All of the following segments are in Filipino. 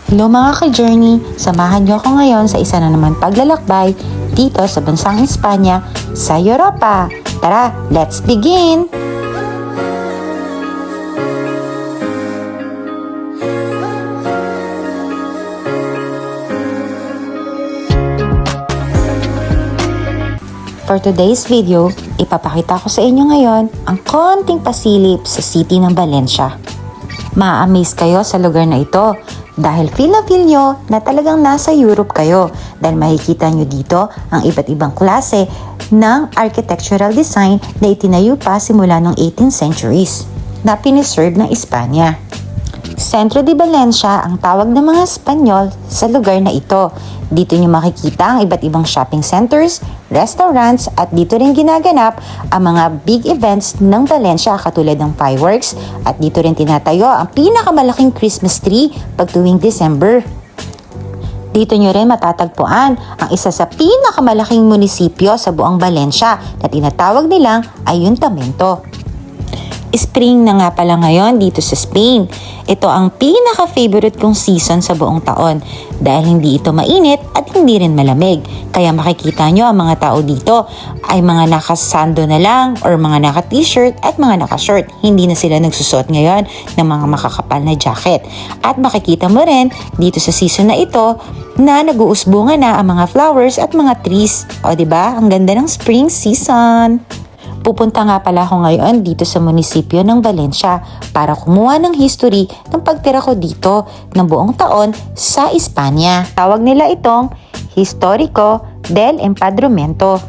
Hello mga ka-journey! Samahan niyo ako ngayon sa isa na naman paglalakbay dito sa bansang Espanya sa Europa. Tara, let's begin! For today's video, ipapakita ko sa inyo ngayon ang konting pasilip sa city ng Valencia. Ma-amaze kayo sa lugar na ito dahil feel nyo na talagang nasa Europe kayo dahil makikita nyo dito ang iba't ibang klase ng architectural design na itinayo pa simula noong 18th centuries na piniserve ng Espanya. Centro de Valencia ang tawag ng mga Espanyol sa lugar na ito. Dito nyo makikita ang iba't ibang shopping centers, restaurants at dito rin ginaganap ang mga big events ng Valencia katulad ng fireworks at dito rin tinatayo ang pinakamalaking Christmas tree pag tuwing December. Dito nyo rin matatagpuan ang isa sa pinakamalaking munisipyo sa buong Valencia na tinatawag nilang Ayuntamiento. Spring na nga pala ngayon dito sa Spain. Ito ang pinaka-favorite kong season sa buong taon dahil hindi ito mainit at hindi rin malamig. Kaya makikita nyo ang mga tao dito ay mga nakasando na lang or mga naka-t-shirt at mga naka-short. Hindi na sila nagsusot ngayon ng mga makakapal na jacket. At makikita mo rin dito sa season na ito na nag-uusbunga na ang mga flowers at mga trees. O diba? Ang ganda ng spring season. Pupunta nga pala ako ngayon dito sa munisipyo ng Valencia para kumuha ng history ng pagtira ko dito ng buong taon sa Espanya. Tawag nila itong Histórico del Empadronamiento.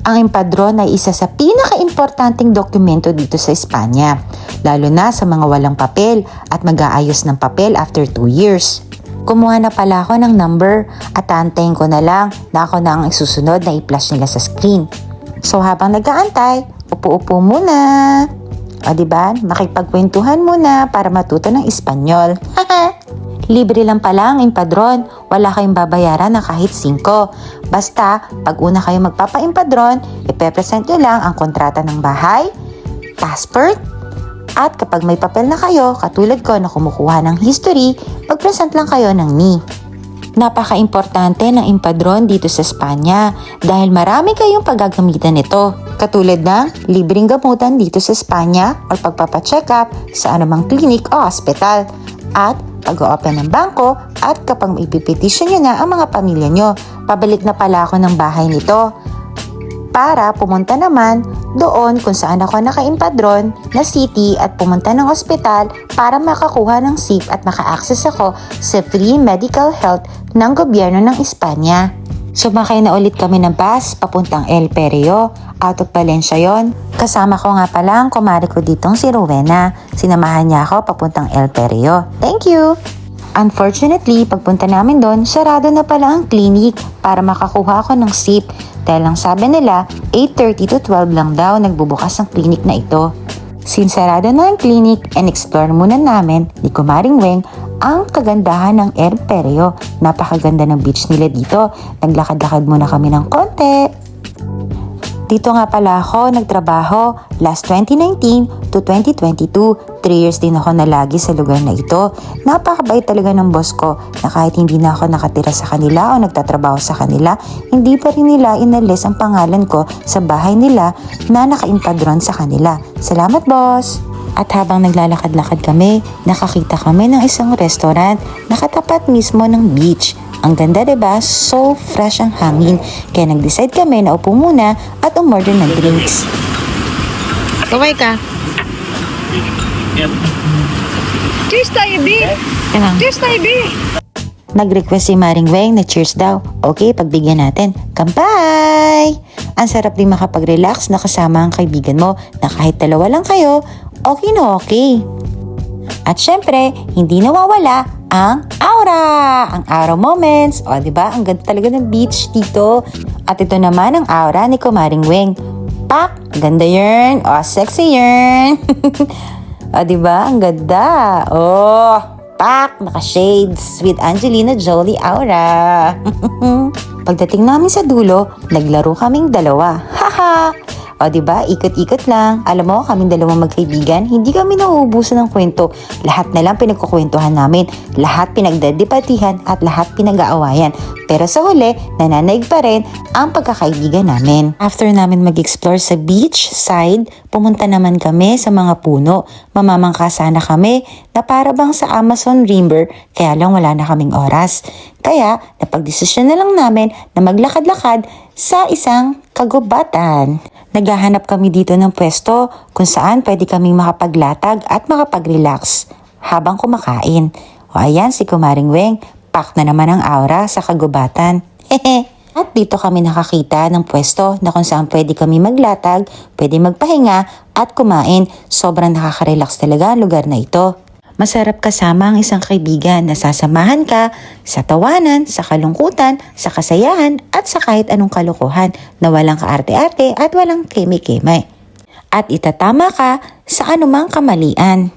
Ang empadron ay isa sa pinaka-importanting dokumento dito sa Espanya, lalo na sa mga walang papel at mag-aayos ng papel after 2 years. Kumuha na pala ako ng number at aantayin ko na lang na ako na ang isusunod na i-flash nila sa screen. So habang nag-aantay, upo-upo muna. O diba, makipagkwentuhan muna para matuto ng Espanyol. Libre lang pala ang empadron. Wala kayong babayaran na kahit 5. Basta, pag una kayo magpapa-empadron, ipepresent nyo lang ang kontrata ng bahay, passport, at kapag may papel na kayo, katulad ko na kumukuha ng history, magpresent lang kayo ng NI. Napaka-importante ng empadron dito sa Espanya dahil marami kayong paggagamitan nito. Katulad ng libreng gamutan dito sa Espanya o pagpapacheck up sa anumang klinik o hospital at pag-o-open ng bangko at kapag ipipetisyon nyo na ang mga pamilya nyo. Pabalik na pala ako ng bahay nito para pumunta naman doon kung saan ako naka-empadron na city at pumunta ng ospital para makakuha ng SIP at maka-access ako sa free medical health ng gobyerno ng Espanya. Sumakay na ulit kami ng bus papuntang El Perelló, out of Valencia yon. Kasama ko nga pala ang kumari ko ditong si Rowena. Sinamahan niya ako papuntang El Perelló. Thank you! Unfortunately, pagpunta namin doon, sarado na pala ang clinic para makakuha ako ng SIP dahil ang sabi nila 8:30 to 12 lang daw nagbubukas ang clinic na ito. Since sarado na ang clinic, and-explore muna namin ni Kumaring Weng ang kagandahan ng El Perelló. Napakaganda ng beach nila dito. Naglakad-lakad muna kami ng konti. Dito nga pala ako nagtrabaho last 2019 to 2022. 3 years din ako nalagi sa lugar na ito. Napakabait talaga ng boss ko na kahit hindi na ako nakatira sa kanila o nagtatrabaho sa kanila, hindi pa rin nila inalis ang pangalan ko sa bahay nila na naka-empadron sa kanila. Salamat boss! At habang naglalakad-lakad kami, nakakita kami ng isang restaurant na katapat mismo ng beach. Ang ganda diba? So fresh ang hangin. Kaya nag-decide kami na upo muna at umorder ng drinks. Kaway ka. Cheers tayo, B! Cheers tayo, B! Nag-request si Maring Weng na cheers daw. Okay, pagbigyan natin. Kampay! Ang sarap din makapag-relax na kasama ang kaibigan mo na kahit dalawa lang kayo, okay na okay. At syempre, hindi nawawala ang aura! Ang aura moments. O, diba? Ang ganda talaga ng beach dito. At ito naman ang aura ni Kumaring Weng. Pak! Ganda yun. O, sexy yun. O, diba? Ang ganda. Oh, pak! Naka-shades with Angelina Jolie aura. Pagdating namin sa dulo, naglaro kaming dalawa. Haha! O diba, ikot-ikot lang. Alam mo, kaming dalawang magkaibigan, hindi kami nauubusan ng kwento. Lahat na lang pinagkukwentuhan namin. Lahat pinagdadipatihan at lahat pinag-aawayan. Pero sa huli, nananaig pa rin ang pagkakaibigan namin. After namin mag-explore sa beach side, pumunta naman kami sa mga puno. Mamamangka sana kami na para bang sa Amazon River, kaya lang wala na kaming oras. Kaya napagdesisyon na lang namin na maglakad-lakad sa isang kagubatan. Naghahanap kami dito ng pwesto kung saan pwede kaming makapaglatag at makapag-relax habang kumakain. O ayan si Kumaring Weng, pak na naman ang aura sa kagubatan. Hehe. At dito kami nakakita ng pwesto na kung saan pwede kami maglatag, pwede magpahinga at kumain. Sobrang nakaka-relax talaga ang lugar na ito. Masarap kasama ang isang kaibigan na sasamahan ka sa tawanan, sa kalungkutan, sa kasayahan at sa kahit anong kalokohan na walang kaarte-arte at walang keme-keme. At itatama ka sa anumang kamalian.